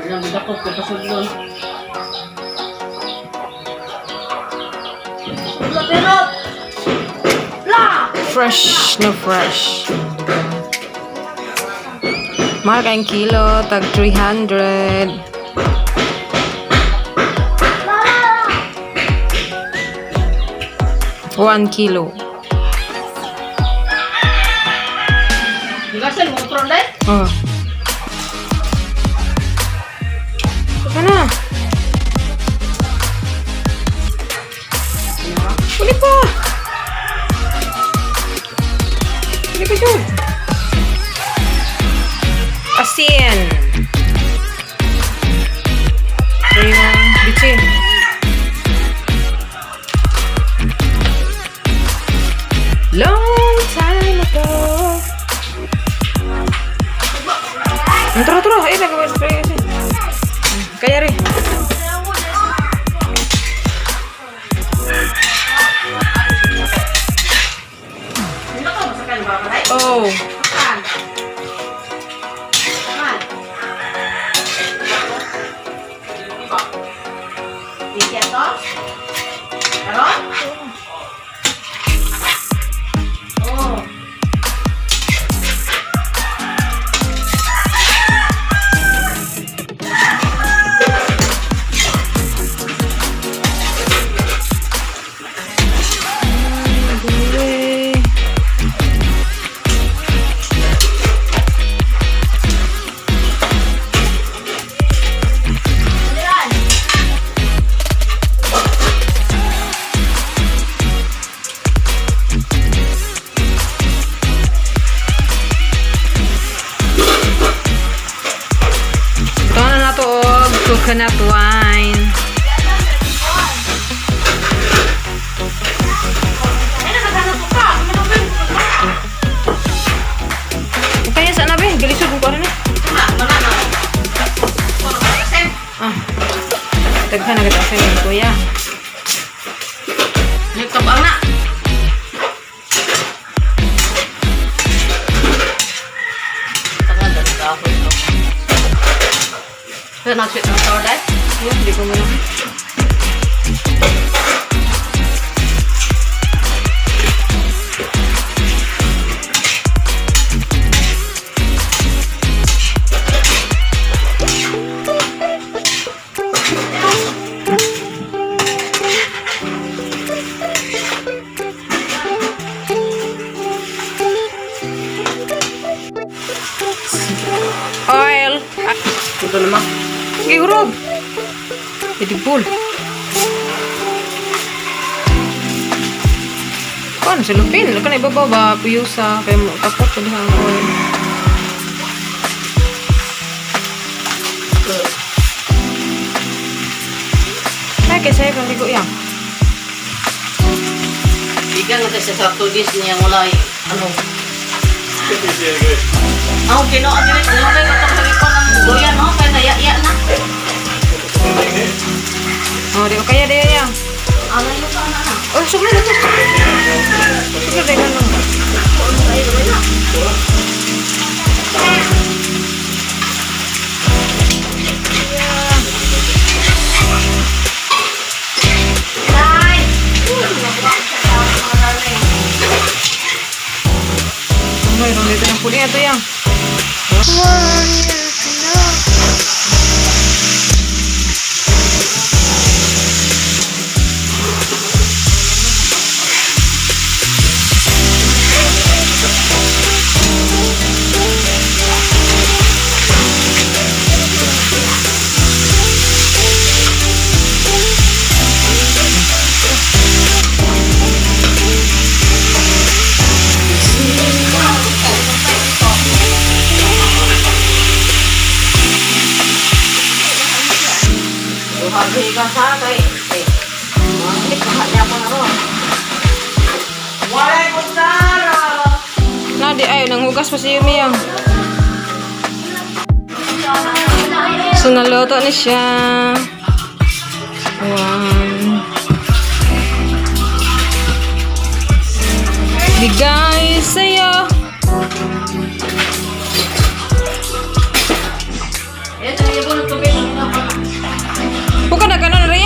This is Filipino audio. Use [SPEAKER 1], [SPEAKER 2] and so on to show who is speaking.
[SPEAKER 1] Alam mo dako ko pasod doon.
[SPEAKER 2] Fresh na fresh. Mahal kayong kilo, tag 300. One kilo.
[SPEAKER 1] Bigasan mo tron dai?
[SPEAKER 2] Oh. Saka na. Uli pa. Uli pa yun. Asin. Ito yung bitsin. Long time ago. Turo. Ayo, nagawin. Kaya rin. Oh. Coconut wine. Kaya saan na ba? Galisod mo ko rin eh. Taghan na kita sa iyo, kuya.
[SPEAKER 1] Nagkabang na. Tangan dari ako ito. Kaya nag-sweet ng sour dahil?
[SPEAKER 2] Hindi ko muna. Oil.
[SPEAKER 1] Ito naman.
[SPEAKER 2] Gihurog. Jadi bul. Kan selupin, kan iba ba puyusa kay mo tapos ko diha oil. Kaya saya kan ligo yang.
[SPEAKER 1] Bigyan natin sa tudis niya mulai. Ano? Ako kinoan nila. Ano kayo katong ko ng doyan, no? Kaya naya-iya na.
[SPEAKER 2] Oh, di kaya dia yang.
[SPEAKER 1] Ano yung saan na?
[SPEAKER 2] Oh, sugar na to. Sugar deh kan. Mayroon dito ng puling ito yang.
[SPEAKER 1] Hindi ka sa kay. Hindi ka hanya ko na ron. Walay ko sara.
[SPEAKER 2] Na di ay nang hugas pa si Yumi yang. So naluto na siya. Wow. Bigay sa'yo.
[SPEAKER 1] Ito yung ko ng tubig. Ano pa na?
[SPEAKER 2] Bukan na ganon, Ray.